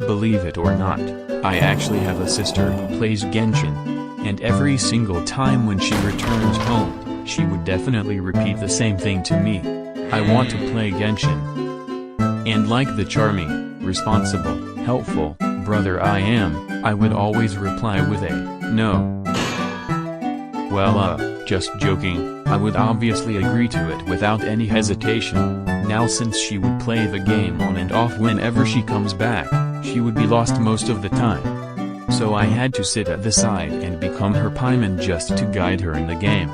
Believe it or not, I actually have a sister who plays Genshin. And every single time when she returns home, she would definitely repeat the same thing to me. I want to play Genshin. And like the charming, responsible, helpful brother I am, I would always reply with a, no. Well just joking. I would obviously agree to it without any hesitation. Now since she would play the game on and off whenever she comes back, she would be lost most of the time. So I had to sit at the side and become her paimon just to guide her in the game.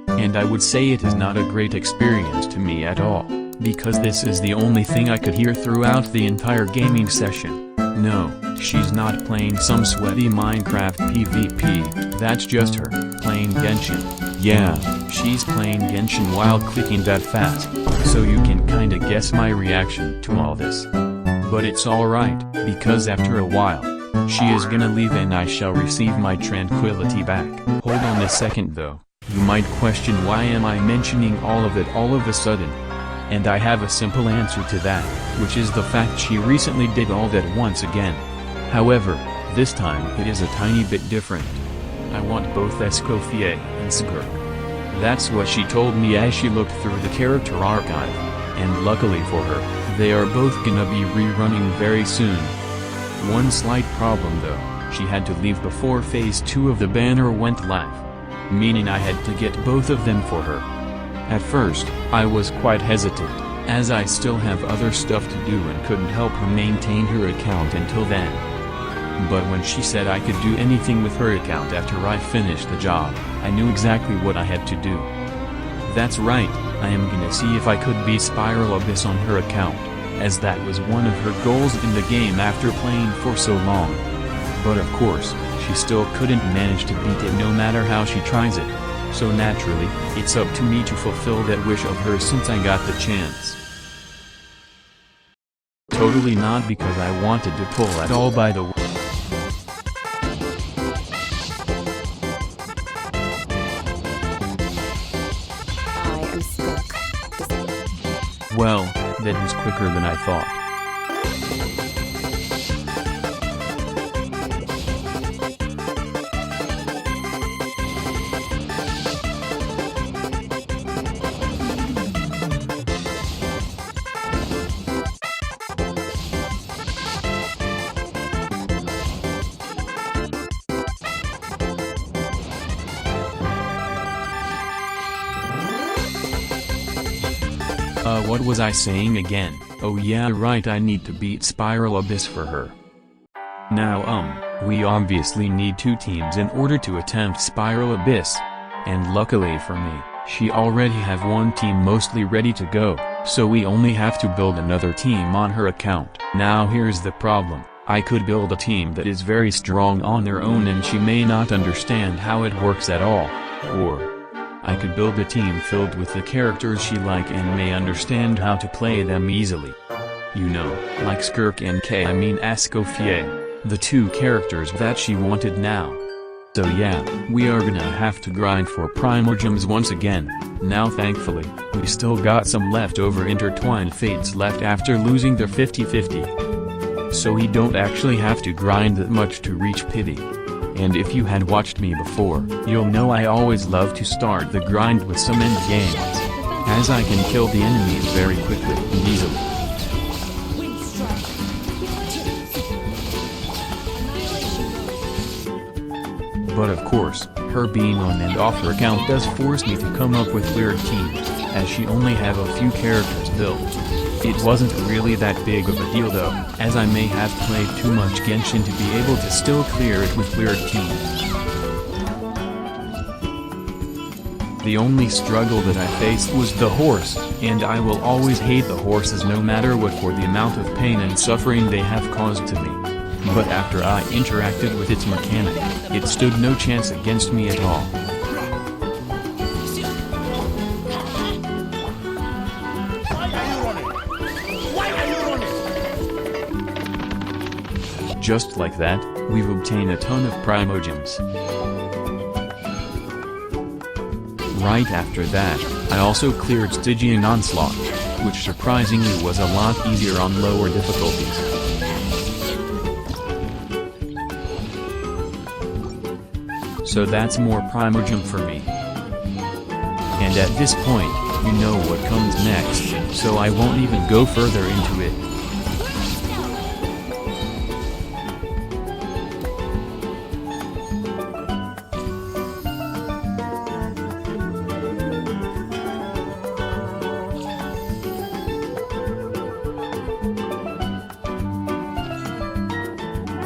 And I would say it is not a great experience to me at all, because this is the only thing I could hear throughout the entire gaming session. No, she's not playing some sweaty Minecraft PvP, that's just her, playing Genshin. Yeah, she's playing Genshin while clicking that fast, so you can kinda guess my reaction to all this. But it's alright, because after a while, she is gonna leave and I shall receive my tranquility back. Hold on a second though, you might question why am I mentioning all of it all of a sudden? And I have a simple answer to that, which is the fact she recently did all that once again. However, this time it is a tiny bit different. I want both Escoffier and Skirk. That's what she told me as she looked through the character archive, and luckily for her, they are both gonna be rerunning very soon. One slight problem though, she had to leave before phase 2 of the banner went live. Meaning I had to get both of them for her. At first, I was quite hesitant, as I still have other stuff to do and couldn't help her maintain her account until then. But when she said I could do anything with her account after I finished the job, I knew exactly what I had to do. That's right, I am gonna see if I could beat Spiral Abyss on her account, as that was one of her goals in the game after playing for so long. But of course, she still couldn't manage to beat it no matter how she tries it. So naturally, it's up to me to fulfill that wish of hers since I got the chance. Totally not because I wanted to pull at all by the way. I am Skirk. Well, that was quicker than I thought. What was I saying again? Oh yeah right, I need to beat Spiral Abyss for her. Now we obviously need 2 teams in order to attempt Spiral Abyss. And luckily for me, she already have 1 team mostly ready to go, so we only have to build another team on her account. Now here's the problem, I could build a team that is very strong on their own and she may not understand how it works at all, or I could build a team filled with the characters she like and may understand how to play them easily. You know, like Skirk and Escoffier, the 2 characters that she wanted now. So yeah, we are gonna have to grind for Primogems once again. Now thankfully, we still got some leftover intertwined fates left after losing the 50-50. So we don't actually have to grind that much to reach pity. And if you had watched me before, you'll know I always love to start the grind with some end games, as I can kill the enemies very quickly and easily. But of course, her being on and off her account does force me to come up with weird teams, as she only have a few characters built. It wasn't really that big of a deal though, as I may have played too much Genshin to be able to still clear it with weird teams. The only struggle that I faced was the horse, and I will always hate the horses no matter what for the amount of pain and suffering they have caused to me. But after I interacted with its mechanic, it stood no chance against me at all. Just like that, we've obtained a ton of Primogems. Right after that, I also cleared Stygian Onslaught, which surprisingly was a lot easier on lower difficulties. So that's more primordial for me. And at this point, you know what comes next, so I won't even go further into it.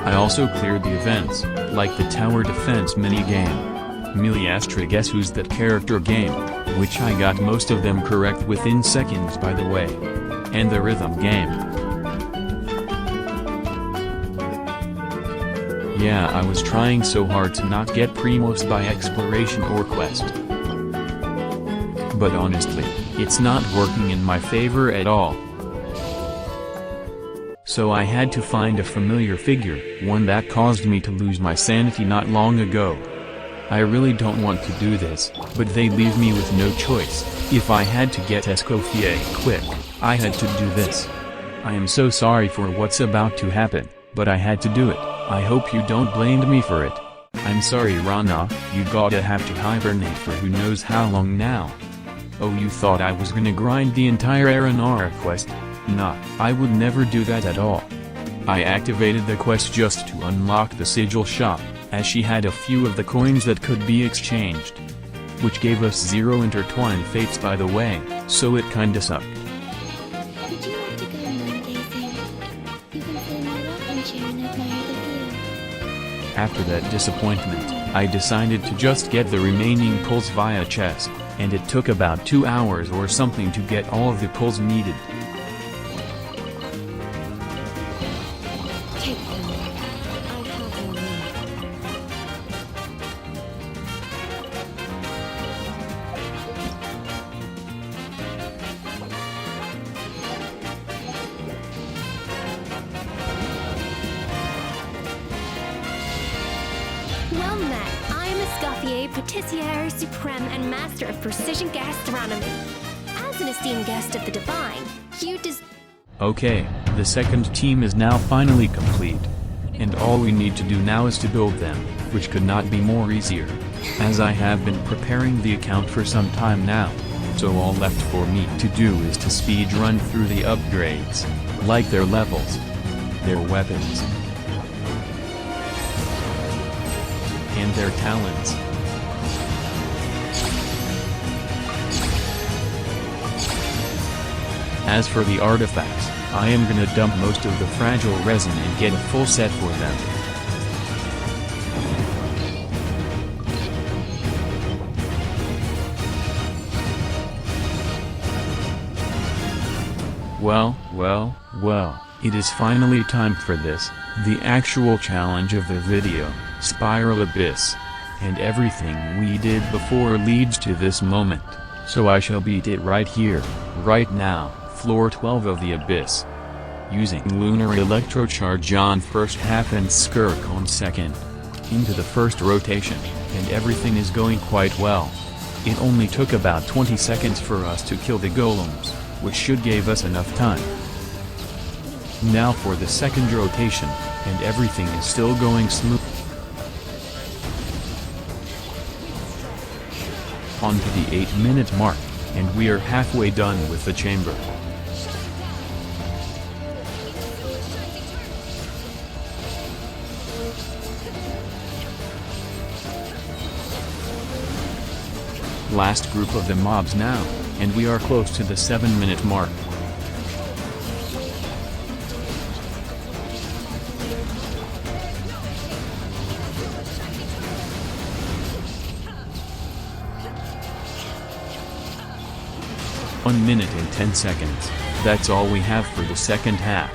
I also cleared the events, like the tower defense minigame. Guess Who's That Character game, which I got most of them correct within seconds by the way. And the rhythm game. Yeah, I was trying so hard to not get primos by exploration or quest. But honestly, it's not working in my favor at all. So I had to find a familiar figure, one that caused me to lose my sanity not long ago. I really don't want to do this, but they leave me with no choice. If I had to get Escoffier quick, I had to do this. I am so sorry for what's about to happen, but I had to do it. I hope you don't blame me for it. I'm sorry Rana, you gotta have to hibernate for who knows how long now. Oh, you thought I was gonna grind the entire Aranara quest? Nah, I would never do that at all. I activated the quest just to unlock the sigil shop, as she had a few of the coins that could be exchanged. Which gave us 0 intertwined fates by the way, so it kinda sucked. Would you like to go moon gazing? You can sit in my rocking chair and admire the view. After that disappointment, I decided to just get the remaining pulls via chest, and it took about 2 hours or something to get all of the pulls needed. Take them. I have your name. Well met. I am Escoffier, Patissiere Supreme and Master of Precision Gastronomy. As an esteemed guest of the Divine, you Okay, the second team is now finally complete. And all we need to do now is to build them, which could not be more easier, as I have been preparing the account for some time now. So all left for me to do is to speed run through the upgrades, like their levels, their weapons, and their talents. As for the artifacts, I am gonna dump most of the fragile resin and get a full set for them. Well, it is finally time for this, the actual challenge of the video, Spiral Abyss. And everything we did before leads to this moment, so I shall beat it right here, right now, floor 12 of the Abyss. Using Lunar Electrocharge on first half and Skirk on second. Into the first rotation, and everything is going quite well. It only took about 20 seconds for us to kill the golems, which should give us enough time. Now for the second rotation, and everything is still going smooth. On to the 8-minute mark, and we are halfway done with the chamber. Last group of the mobs now, and we are close to the 7-minute mark. One minute and 10 seconds, that's all we have for the second half.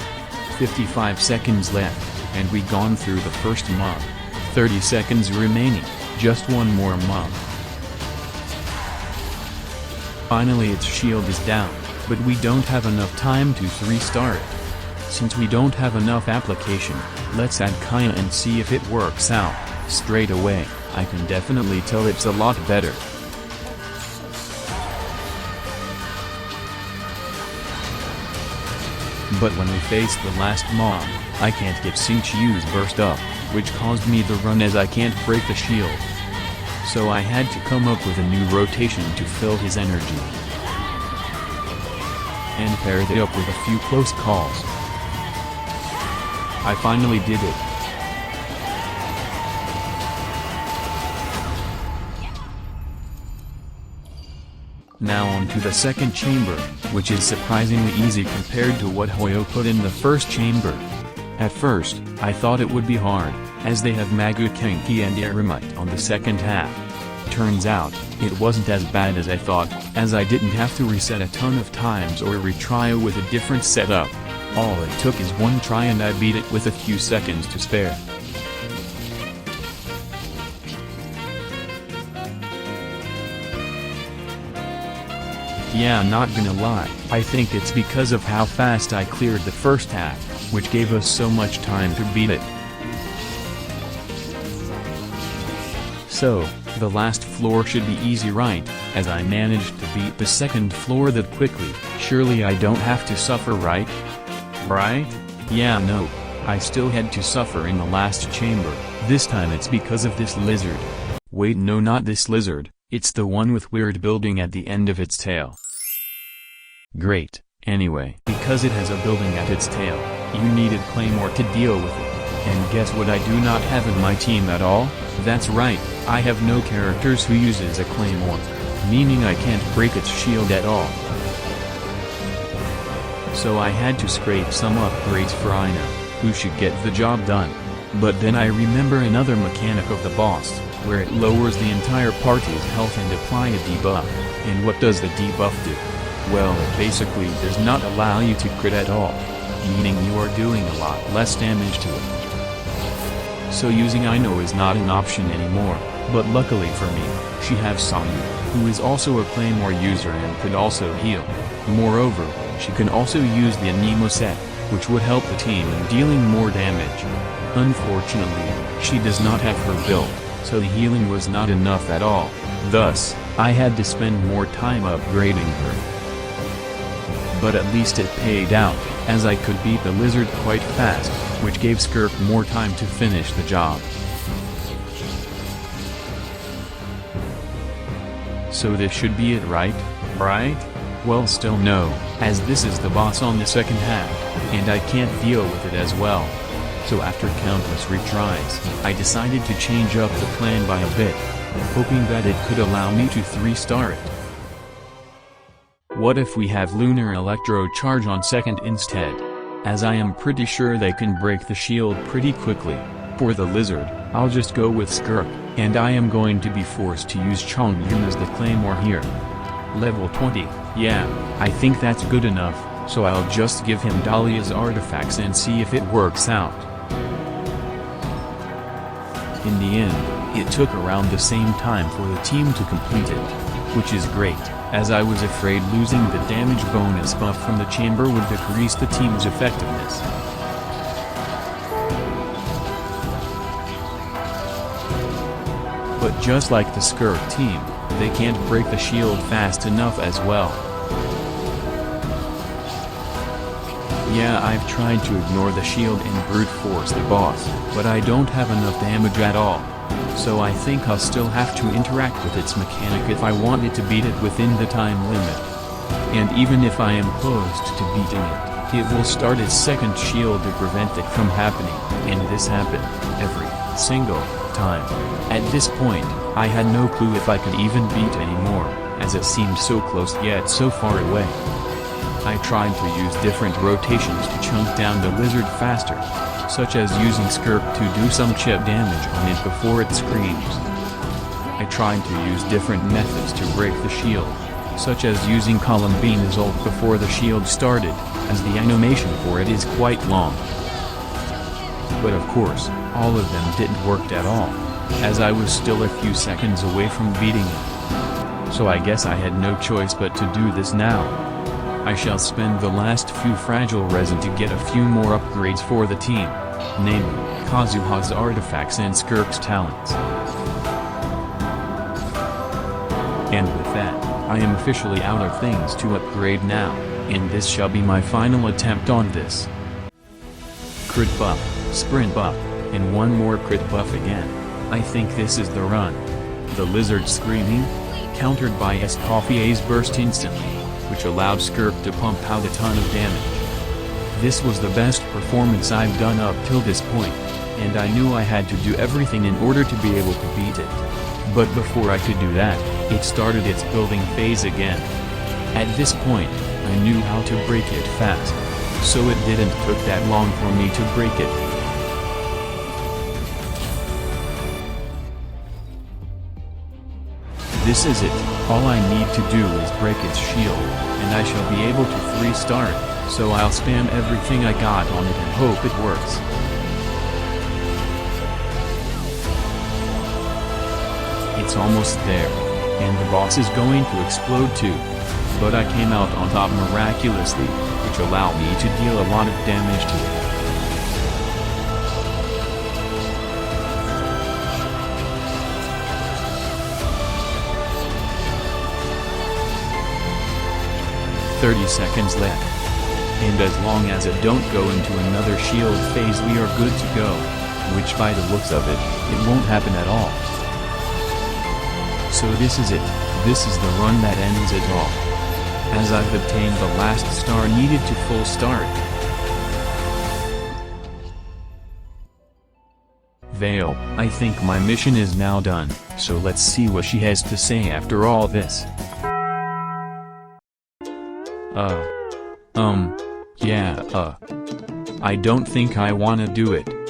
55 seconds left, and we gone through the first mob. 30 seconds remaining, just one more mob. Finally its shield is down, but we don't have enough time to 3-star it. Since we don't have enough application, let's add Kaya and see if it works out. Straight away, I can definitely tell it's a lot better. But when we face the last mob, I can't get Xingqiu's burst up, which caused me the run as I can't break the shield. So I had to come up with a new rotation to fill his energy. And paired it up with a few close calls. I finally did it. Now on to the second chamber, which is surprisingly easy compared to what Hoyo put in the first chamber. At first, I thought it would be hard, as they have Magukinki and Eremite on the second half. Turns out, it wasn't as bad as I thought, as I didn't have to reset a ton of times or retry with a different setup. All it took is one try and I beat it with a few seconds to spare. Yeah, not gonna lie, I think it's because of how fast I cleared the first half, which gave us so much time to beat it. So, the last floor should be easy, right, as I managed to beat the second floor that quickly. Surely I don't have to suffer, right? Right? Yeah, no. I still had to suffer in the last chamber. This time it's because of this lizard. Wait, no, not this lizard, it's the one with weird building at the end of its tail. Great, anyway, because it has a building at its tail, you needed Claymore to deal with it. And guess what I do not have in my team at all? That's right, I have no characters who uses a Claymore. Meaning I can't break its shield at all. So I had to scrape some upgrades for Ino, who should get the job done. But then I remember another mechanic of the boss, where it lowers the entire party's health and apply a debuff. And what does the debuff do? Well, it basically does not allow you to crit at all, meaning you are doing a lot less damage to it. So using Ino is not an option anymore, but luckily for me, she has Sanyu, who is also a Claymore user and could also heal. Moreover, she can also use the Anemo set, which would help the team in dealing more damage. Unfortunately, she does not have her build, so the healing was not enough at all, thus, I had to spend more time upgrading her. But at least it paid out, as I could beat the lizard quite fast, which gave Skirk more time to finish the job. So this should be it, right? Right? Well, still no, as this is the boss on the second half, and I can't deal with it as well. So after countless retries, I decided to change up the plan by a bit, hoping that it could allow me to 3-star it. What if we have Lunar Electro Charge on second instead? As I am pretty sure they can break the shield pretty quickly. For the lizard, I'll just go with Skirk, and I am going to be forced to use Chongyun as the Claymore here. Level 20, yeah, I think that's good enough, so I'll just give him Dahlia's artifacts and see if it works out. In the end, it took around the same time for the team to complete it, which is great, as I was afraid losing the damage bonus buff from the chamber would decrease the team's effectiveness. But just like the Skirk team, they can't break the shield fast enough as well. Yeah, I've tried to ignore the shield and brute force the boss, but I don't have enough damage at all. So I think I'll still have to interact with its mechanic if I want it to beat it within the time limit. And even if I am close to beating it, it will start its second shield to prevent it from happening, and this happened every single time. At this point, I had no clue if I could even beat anymore, as it seemed so close yet so far away. I tried to use different rotations to chunk down the lizard faster, such as using Skirk to do some chip damage on it before it screams. I tried to use different methods to break the shield, such as using Columbina's ult before the shield started, as the animation for it is quite long. But of course, all of them didn't work at all, as I was still a few seconds away from beating it. So I guess I had no choice but to do this now. I shall spend the last few fragile resin to get a few more upgrades for the team, namely, Kazuha's artifacts and Skirk's talents. And with that, I am officially out of things to upgrade now, and this shall be my final attempt on this. Crit buff, sprint buff, and one more crit buff again. I think this is the run. The lizard screaming, countered by Escoffier's burst instantly, which allowed Skirk to pump out a ton of damage. This was the best performance I've done up till this point, and I knew I had to do everything in order to be able to beat it. But before I could do that, it started its building phase again. At this point, I knew how to break it fast, so it didn't took that long for me to break it. This is it, all I need to do is break its shield, and I shall be able to 3-star it, so I'll spam everything I got on it and hope it works. It's almost there, and the boss is going to explode too. But I came out on top miraculously, which allowed me to deal a lot of damage to it. "30 seconds left. And as long as it don't go into another shield phase we are good to go, which by the looks of it, it won't happen at all. So this is it, this is the run that ends it all. As I've obtained the last star needed to full start. Vale, I think my mission is now done, so let's see what she has to say after all this. Yeah, I don't think I wanna do it.